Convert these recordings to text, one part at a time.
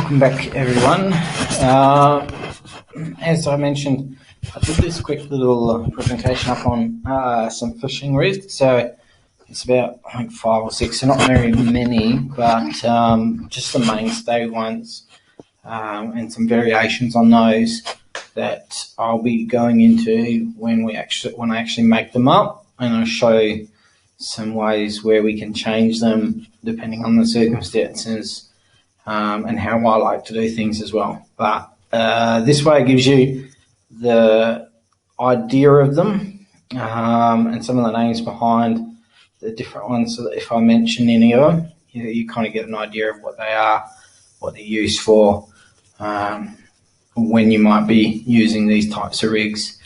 Welcome back, everyone. As I mentioned, I did this quick little presentation up on some fishing rigs. So it's about, I think, 5 or 6, so not very many, but just the mainstay ones and some variations on those that I'll be going into when I actually make them up, and I'll show you some ways where we can change them depending on the circumstances. And how I like to do things as well. But this way it gives you the idea of them and some of the names behind the different ones, so that if I mention any of them, you kind of get an idea of what they are, what they're used for, when you might be using these types of rigs,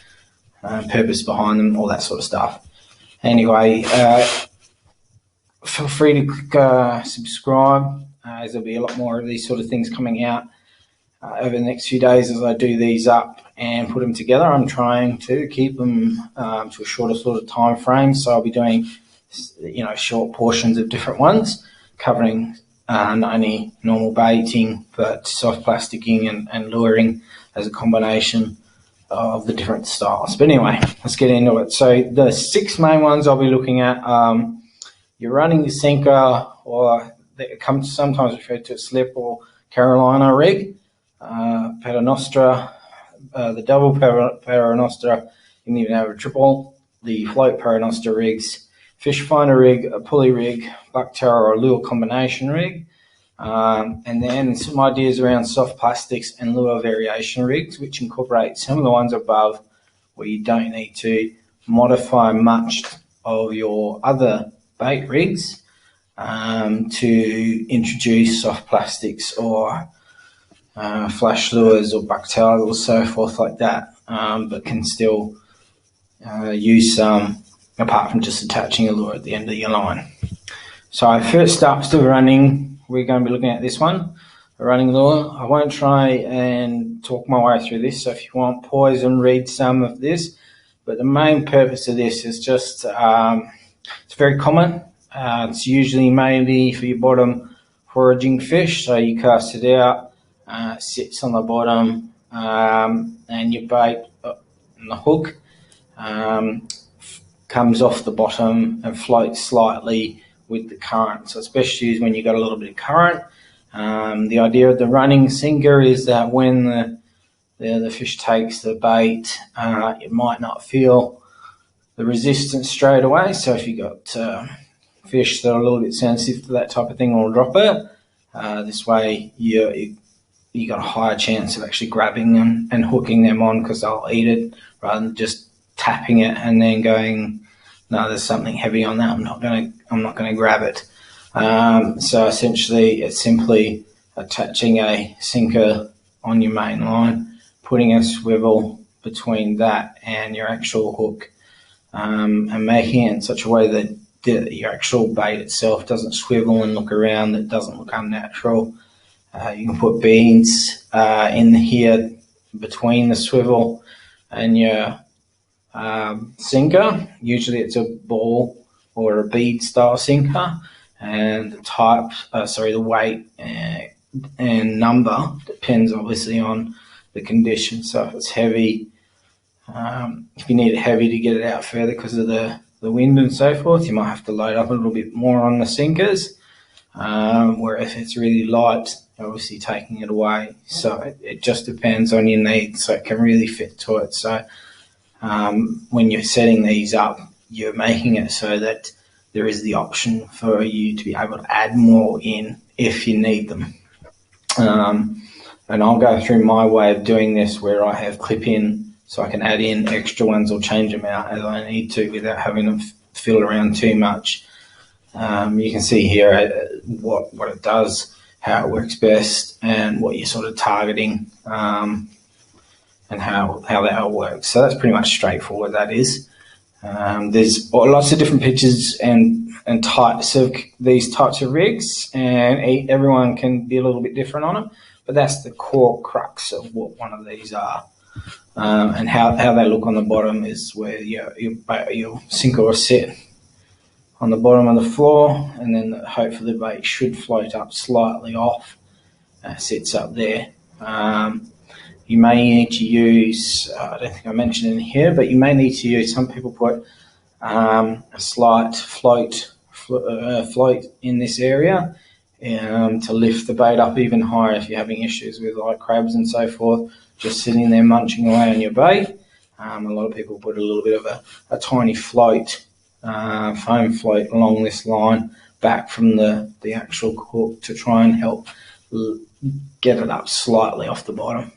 purpose behind them, all that sort of stuff. Anyway, feel free to click subscribe, as there'll be a lot more of these sort of things coming out over the next few days as I do these up and put them together. I'm trying to keep them to a shorter sort of time frame, so I'll be doing short portions of different ones, covering not only normal baiting but soft plasticking and luring as a combination of the different styles. But anyway, let's get into it. So the 6 main ones I'll be looking at, you're running the sinker, or it comes sometimes referred to as slip or Carolina rig, paternoster, the double paternoster. You can even have a triple, the float paternoster rigs, fish finder rig, a pulley rig, bucktail or lure combination rig, and then some ideas around soft plastics and lure variation rigs, which incorporate some of the ones above where you don't need to modify much of your other bait rigs to introduce soft plastics or flash lures or bucktails or so forth like that, but can still use some apart from just attaching a lure at the end of your line. So first up, still running, we're going to be looking at this one, a running lure. I won't try and talk my way through this, so if you want, pause and read some of this, but the main purpose of this is just, it's very common. It's usually mainly for your bottom foraging fish, so you cast it out, sits on the bottom, and your bait and the hook comes off the bottom and floats slightly with the current. So it's best used when you've got a little bit of current. The idea of the running sinker is that when the fish takes the bait, it might not feel the resistance straight away. So if you've got fish that are a little bit sensitive to that type of thing, will drop it. This way you got a higher chance of actually grabbing them and hooking them on, because they'll eat it, rather than just tapping it and then going, no, there's something heavy on that, I'm not going to grab it. So essentially it's simply attaching a sinker on your main line, putting a swivel between that and your actual hook, and making it in such a way that your actual bait itself doesn't swivel and look around, that doesn't look unnatural. You can put beads in here between the swivel and your sinker. Usually it's a ball or a bead style sinker, and the weight and number depends obviously on the condition. So if it's heavy, if you need it heavy to get it out further because of the wind and so forth, you might have to load up a little bit more on the sinkers, where if it's really light, obviously taking it away. So it just depends on your needs, so it can really fit to it. So when you're setting these up, you're making it so that there is the option for you to be able to add more in if you need them. And I'll go through my way of doing this, where I have clip in, so I can add in extra ones or change them out as I need to without having them fiddle around too much. You can see here what it does, how it works best, and what you're sort of targeting, and how that all works. So that's pretty much straightforward, that is. There's lots of different pictures and types of these types of rigs, and everyone can be a little bit different on them, but that's the core crux of what one of these are. And how they look on the bottom is where your sinker will sit on the bottom of the floor, and then hopefully the bait should float up slightly off sits up there. You may need to use, I don't think I mentioned in here, but you may need to use, some people put a slight float in this area to lift the bait up even higher if you're having issues with like crabs and so forth, just sitting there munching away on your bait. A lot of people put a little bit of a tiny float, foam float along this line back from the actual hook to try and help get it up slightly off the bottom.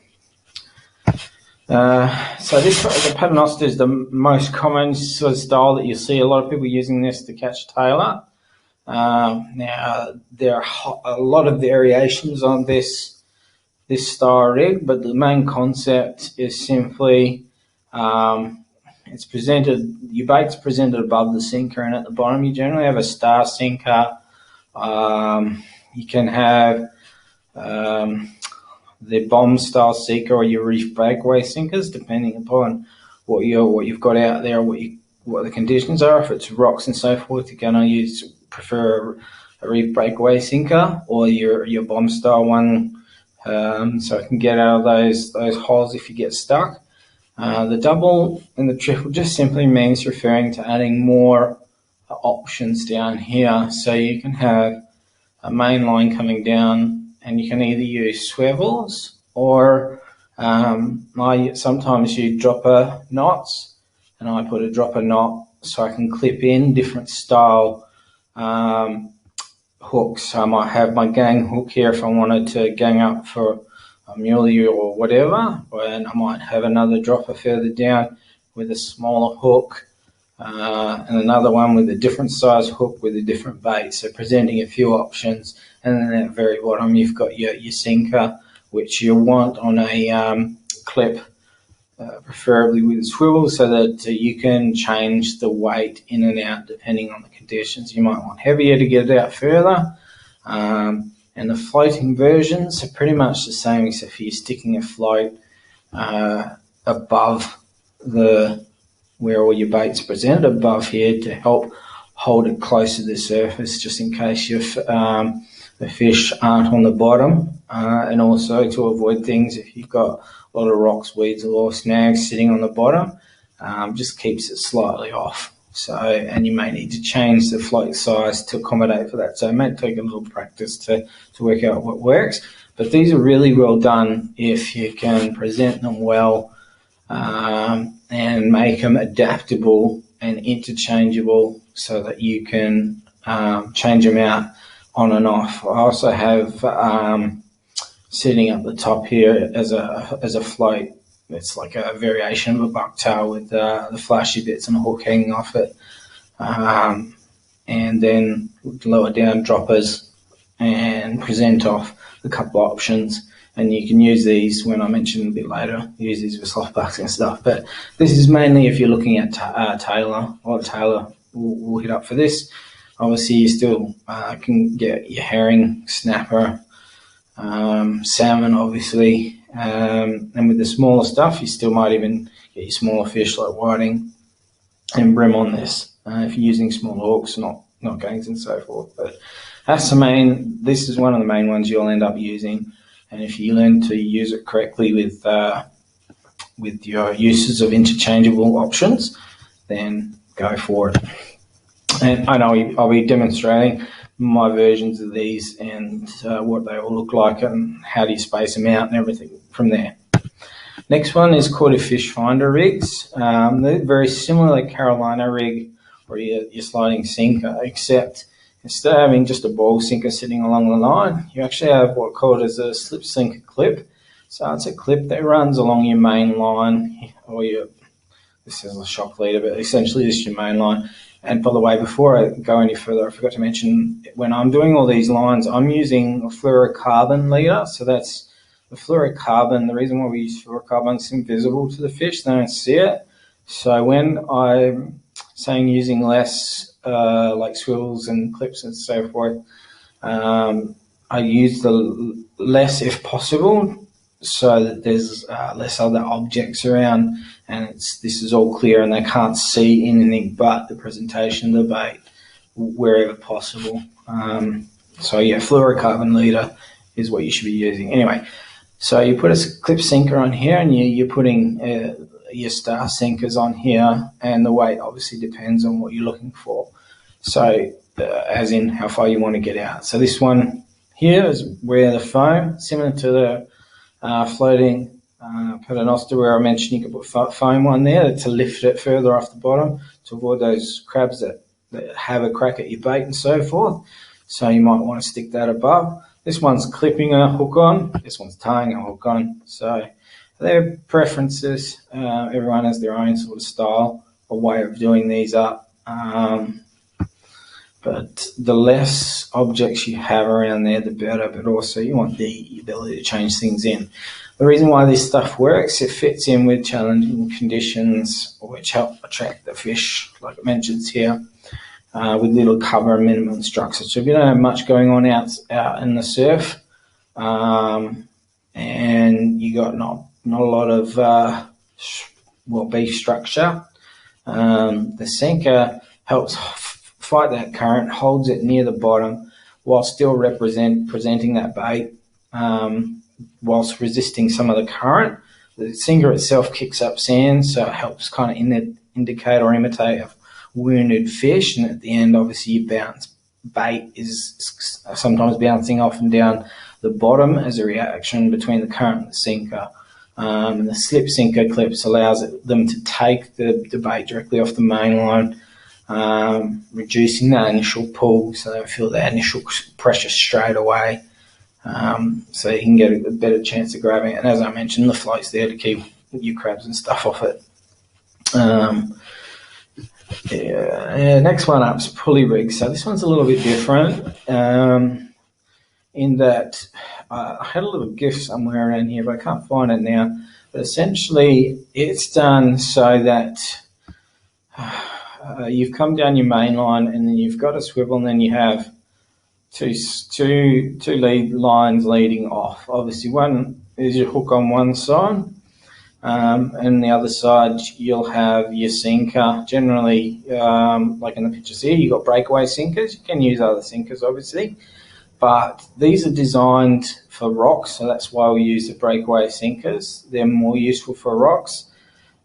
So the paternoster is the most common sort of style that you see a lot of people using this to catch tailor. Now there are a lot of variations on this style rig, but the main concept is simply it's presented, your bait's presented above the sinker, and at the bottom you generally have a star sinker. You can have the bomb style sinker or your reef breakaway sinkers, depending upon what you've got out there, what the conditions are. If it's rocks and so forth, you're going to prefer a reef breakaway sinker or your bomb style one, so it can get out of those holes if you get stuck. The double and the triple just simply means referring to adding more options down here. So you can have a main line coming down, and you can either use swivels or sometimes you dropper knots, and I put a dropper knot so I can clip in different style hooks. I might have my gang hook here if I wanted to gang up for a muley or whatever, and I might have another dropper further down with a smaller hook, and another one with a different size hook with a different bait. So presenting a few options, and then at the very bottom you've got your sinker, which you want on a clip, preferably with a swivel, so that you can change the weight in and out depending on the conditions. You might want heavier to get it out further. And the floating versions are pretty much the same, except for you sticking a float above where all your bait's presented, above here, to help hold it close to the surface, just in case the fish aren't on the bottom, and also to avoid things if you've got a lot of rocks, weeds, or snags sitting on the bottom, just keeps it slightly off. So, and you may need to change the float size to accommodate for that. So it may take a little practice to work out what works. But these are really well done if you can present them well, and make them adaptable and interchangeable so that you can change them out on and off. I also have sitting up the top here as a float. It's like a variation of a bucktail with the flashy bits and a hook hanging off it, and then lower down droppers and present off a couple of options. And you can use these, when I mention a bit later, use these with soft bucks and stuff. But this is mainly if you're looking at tailor. A lot of tailor will hit up for this. Obviously, you still can get your herring, snapper, salmon, obviously. And with the smaller stuff, you still might even get your smaller fish like whiting and brim on this, if you're using smaller hooks, not gangs and so forth. But that's this is one of the main ones you'll end up using. And if you learn to use it correctly with your uses of interchangeable options, then go for it. And I know I'll be demonstrating my versions of these and what they all look like and how do you space them out and everything from there. Next one is called a fish finder rigs. They're very similar to Carolina rig or your sliding sinker, except instead of having just a ball sinker sitting along the line, you actually have what's called as a slip sinker clip. So it's a clip that runs along your main line, or this is a shock leader, but essentially this is your main line. And by the way, before I go any further, I forgot to mention, when I'm doing all these lines, I'm using a fluorocarbon leader. So that's the fluorocarbon. The reason why we use fluorocarbon is invisible to the fish. They don't see it. So when I'm saying using less, like swivels and clips and so forth, I use the less if possible, so that there's less other objects around, and this is all clear and they can't see anything but the presentation of the bait wherever possible. So yeah, fluorocarbon leader is what you should be using. Anyway, so you put a clip sinker on here, and you're putting your star sinkers on here, and the weight obviously depends on what you're looking for. So as in how far you want to get out. So this one here is where the foam, similar to the floating paternoster where I mentioned you can put foam on there to lift it further off the bottom to avoid those crabs that have a crack at your bait and so forth. So you might want to stick that above. This one's clipping a hook on, this one's tying a hook on. So they're preferences. Everyone has their own sort of style or way of doing these up. But the less objects you have around there, the better, but also you want the ability to change things in. The reason why this stuff works, it fits in with challenging conditions which help attract the fish, like it mentions here, with little cover and minimum structure. So if you don't have much going on out in the surf, and you got not a lot of beef structure, the sinker helps fight that current, holds it near the bottom while still presenting that bait, whilst resisting some of the current. The sinker itself kicks up sand, so it helps kind of indicate or imitate a wounded fish, and at the end obviously your bait is sometimes bouncing off and down the bottom as a reaction between the current and the sinker. And the slip sinker clips allows them to take the bait directly off the main line, reducing that initial pull so they feel that initial pressure straight away, so you can get a better chance of grabbing it. And as I mentioned, the float's there to keep your crabs and stuff off it. Next one up is pulley rig. So this one's a little bit different in that I had a little gift somewhere around here, but I can't find it now. But essentially, it's done so that you've come down your main line, and then you've got a swivel, and then you have two lead lines leading off. Obviously, one is your hook on one side, and the other side you'll have your sinker. Generally, like in the pictures here, you've got breakaway sinkers. You can use other sinkers, obviously, but these are designed for rocks, so that's why we use the breakaway sinkers. They're more useful for rocks.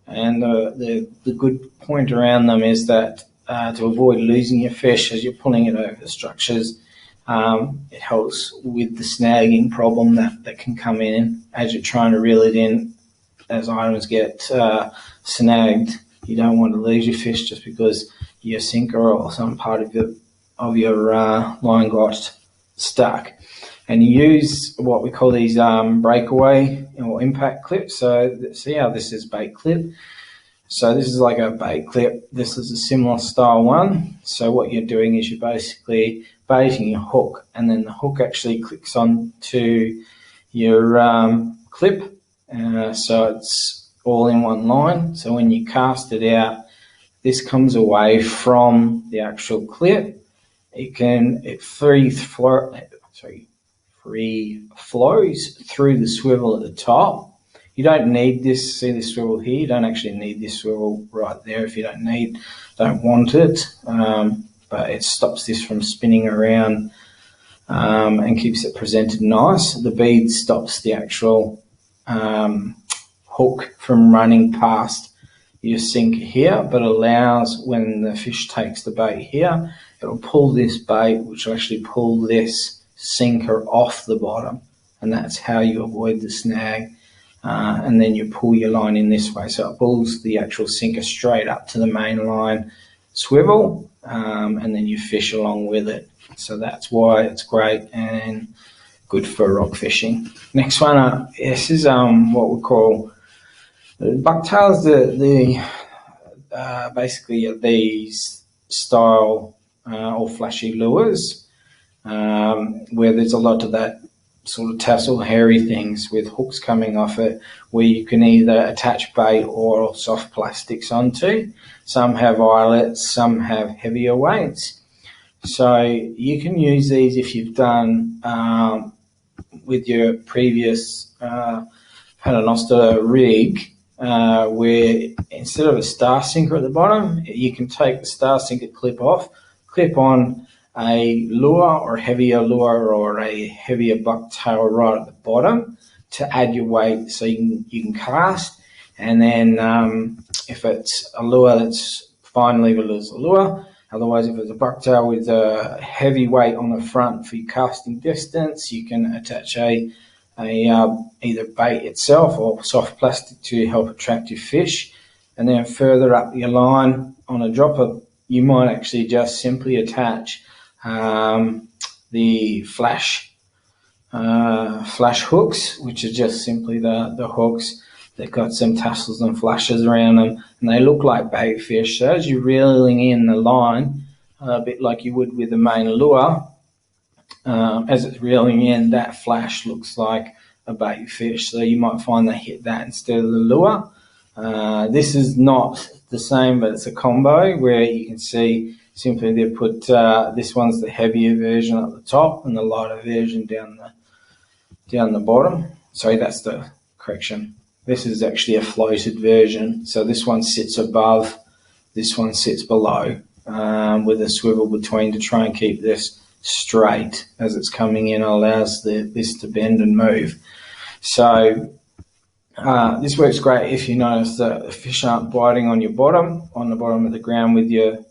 And the good point around them is that to avoid losing your fish as you're pulling it over the structures, it helps with the snagging problem that can come in as you're trying to reel it in. As items get snagged, you don't want to lose your fish just because your sinker or some part of your line got stuck. And you use what we call these breakaway or impact clips. So see how this is bait clip. So this is like a bait clip. This is a similar style one. So what you're doing is you're basically baiting your hook, and then the hook actually clicks on to your clip. So it's all in one line. So when you cast it out, this comes away from the actual clip. It free flows through the swivel at the top. You don't need this. See this swivel here? You don't actually need this swivel right there if you don't want it. But it stops this from spinning around and keeps it presented nice. The bead stops the actual hook from running past your sinker here, but allows when the fish takes the bait here, it'll pull this bait, which will actually pull this sinker off the bottom, and that's how you avoid the snag. And then you pull your line in this way, so it pulls the actual sinker straight up to the main line swivel, and then you fish along with it. So that's why it's great and good for rock fishing. Next one up, this is what we call bucktails. Basically these style or flashy lures, where there's a lot of that sort of tassel hairy things with hooks coming off it, where you can either attach bait or soft plastics onto. Some have eyelets, some have heavier weights. So you can use these if you've done with your previous paternoster rig, where instead of a star sinker at the bottom, you can take the star sinker clip off, clip on a lure or heavier lure or a heavier bucktail right at the bottom to add your weight so you can cast. And then if it's a lure, that's fine, leave it as a lure. Otherwise, if it's a bucktail with a heavy weight on the front for your casting distance, you can attach a either bait itself or soft plastic to help attract your fish. And then further up your line on a dropper, you might actually just simply attach the flash hooks, which are just simply the hooks. They've got some tassels and flashes around them, and they look like bait fish. So as you're reeling in the line, a bit like you would with the main lure, as it's reeling in, that flash looks like a bait fish. So you might find they hit that instead of the lure. This is not the same, but it's a combo where you can see simply they put this one's the heavier version at the top and the lighter version down the bottom. Sorry, that's the correction. This is actually a floated version. So this one sits above, this one sits below, with a swivel between to try and keep this straight as it's coming in. Allows this to bend and move. So this works great if you notice that the fish aren't biting on the bottom of the ground with your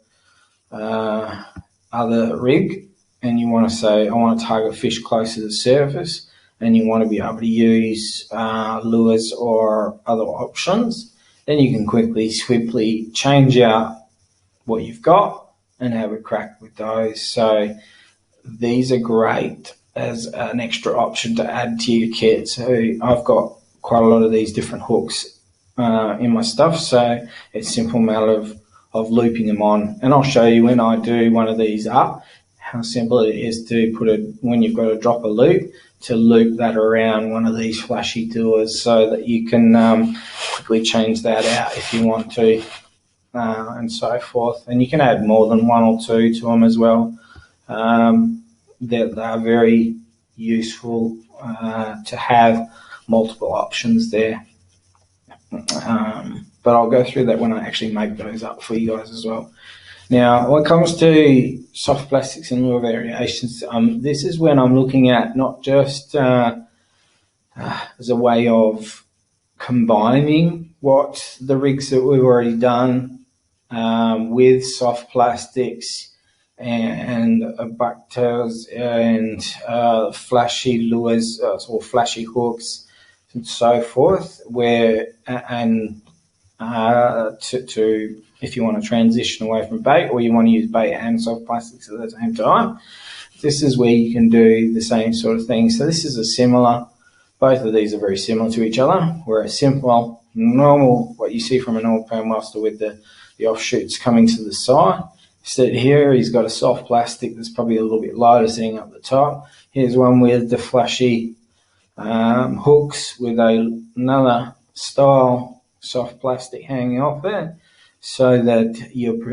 other rig, and you want to say, I want to target fish close to the surface, and you want to be able to use lures or other options. Then you can swiftly change out what you've got and have a crack with those. So these are great as an extra option to add to your kit. So I've got quite a lot of these different hooks in my stuff, so it's a simple matter of looping them on. And I'll show you when I do one of these up how simple it is to when you've got to drop a loop, to loop that around one of these flashy lures so that you can quickly change that out if you want to, and so forth. And you can add more than one or two to them as well. They're very useful to have multiple options there. But I'll go through that when I actually make those up for you guys as well. Now, when it comes to soft plastics and lure variations, this is when I'm looking at not just as a way of combining what the rigs that we've already done with soft plastics and bucktails and flashy lures or flashy hooks and so forth, to if you want to transition away from bait, or you want to use bait and soft plastics at the same time, this is where you can do the same sort of thing. So this is both of these are very similar to each other, where a simple, normal, what you see from an old Master with the offshoots coming to the side. Instead here, he's got a soft plastic that's probably a little bit lighter sitting up the top. Here's one with the flashy hooks with another style soft plastic hanging off there, so that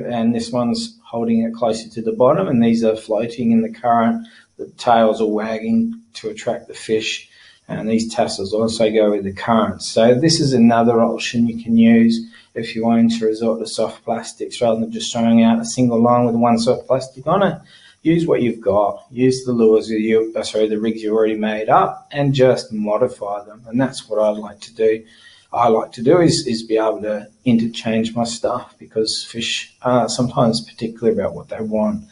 and this one's holding it closer to the bottom, and these are floating in the current. The tails are wagging to attract the fish, and these tassels also go with the current. So this is another option you can use if you want to resort to soft plastics rather than just throwing out a single line with one soft plastic on it. Use what you've got. Use the lures the rigs you already made up, and just modify them. And that's what I'd like to do. Is be able to interchange my stuff, because fish are sometimes particular about what they want.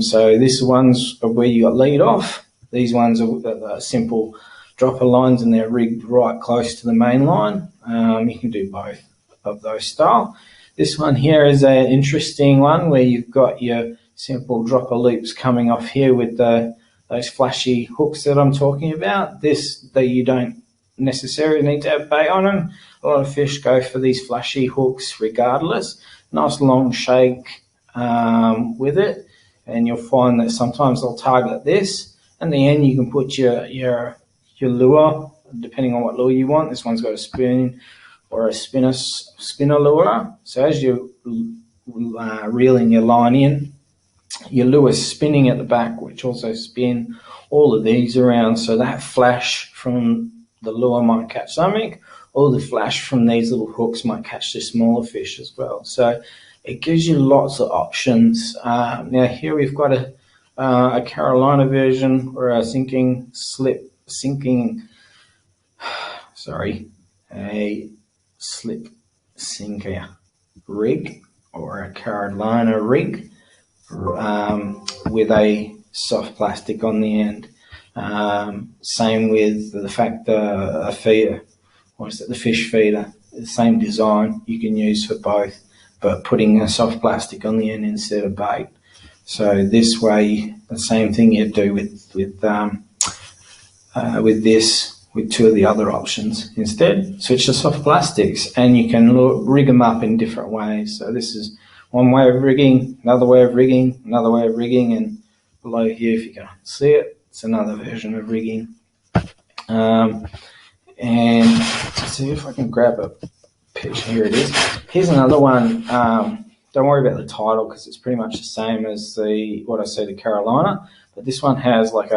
So this one's where you got lead off. These ones are simple dropper lines, and they're rigged right close to the main line. You can do both of those style. This one here is an interesting one where you've got your simple dropper loops coming off here with those flashy hooks that I'm talking about. That you don't necessarily need to have bait on them. A lot of fish go for these flashy hooks regardless. Nice long shake with it, and you'll find that sometimes they'll target this. In the end, you can put your lure, depending on what lure you want. This one's got a spoon or a spinner lure. So as you're reeling your line in, your lure's spinning at the back, which also spin all of these around. So that flash from the lure might catch something, or the flash from these little hooks might catch the smaller fish as well. So it gives you lots of options. Now here we've got a Carolina version or a a slip sinker rig or a Carolina rig with a soft plastic on the end. Same with the fact a feeder, the fish feeder, the same design you can use for both, but putting a soft plastic on the end instead of bait. So this way, the same thing you do with two of the other options. Instead, switch to soft plastics, and you can rig them up in different ways. So this is one way of rigging, another way of rigging, another way of rigging, and below here, if you can see it, it's another version of rigging. And to see if I can grab a picture, here it is. Here's another one. Don't worry about the title because it's pretty much the same as the Carolina, but this one has like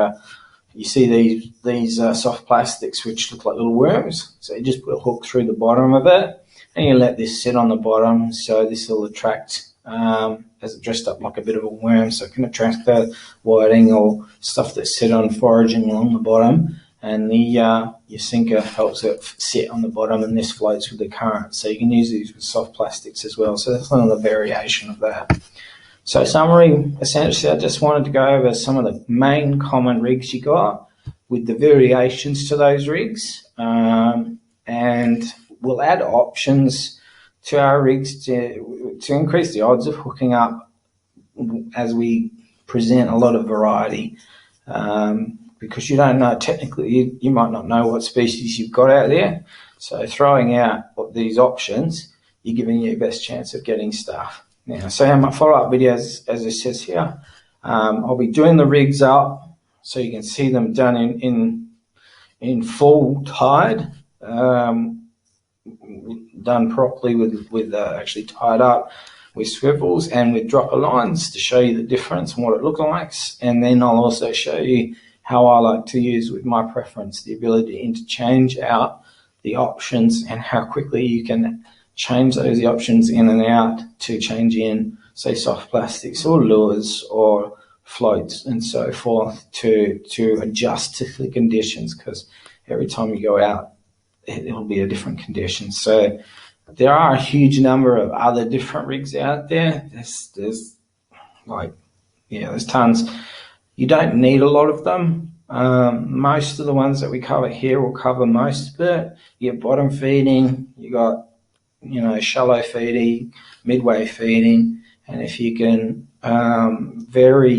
you see these soft plastics which look like little worms. So you just put a hook through the bottom of it, and you let this sit on the bottom. So this will attract, as it dressed up like a bit of a worm, so it can attract the whiting or stuff that's sit on foraging along the bottom. And your sinker helps it sit on the bottom, and this floats with the current. So you can use these with soft plastics as well. So that's another variation of that. So summary, essentially, I just wanted to go over some of the main common rigs you got with the variations to those rigs. And we'll add options to our rigs to increase the odds of hooking up as we present a lot of variety. Because you don't know, technically, you might not know what species you've got out there. So throwing out these options, you're giving you your best chance of getting stuff. Now, so in my follow-up videos, as it says here, I'll be doing the rigs up so you can see them done in full tide, done properly with actually tied up with swivels and with dropper lines to show you the difference and what it looks like. And then I'll also show you how I like to use, with my preference, the ability to interchange out the options and how quickly you can change those options in and out to change in, say, soft plastics or lures or floats and so forth to adjust to the conditions, because every time you go out, it'll be a different condition. So there are a huge number of other different rigs out there. There's tons. You don't need a lot of them. Most of the ones that we cover here will cover most of it. You get bottom feeding, you got, shallow feeding, midway feeding, and if you can vary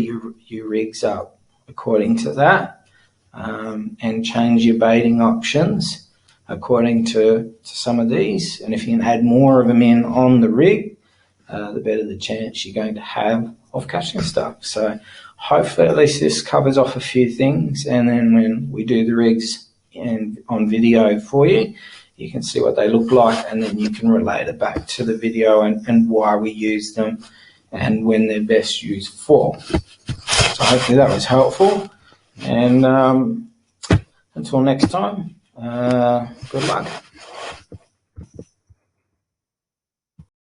your rigs up according to that, and change your baiting options according to some of these, and if you can add more of them in on the rig, the better the chance you're going to have of catching stuff. So hopefully at least this covers off a few things, and then when we do the rigs and on video for you, you can see what they look like, and then you can relate it back to the video and why we use them and when they're best used for. So hopefully that was helpful, and until next time, good luck.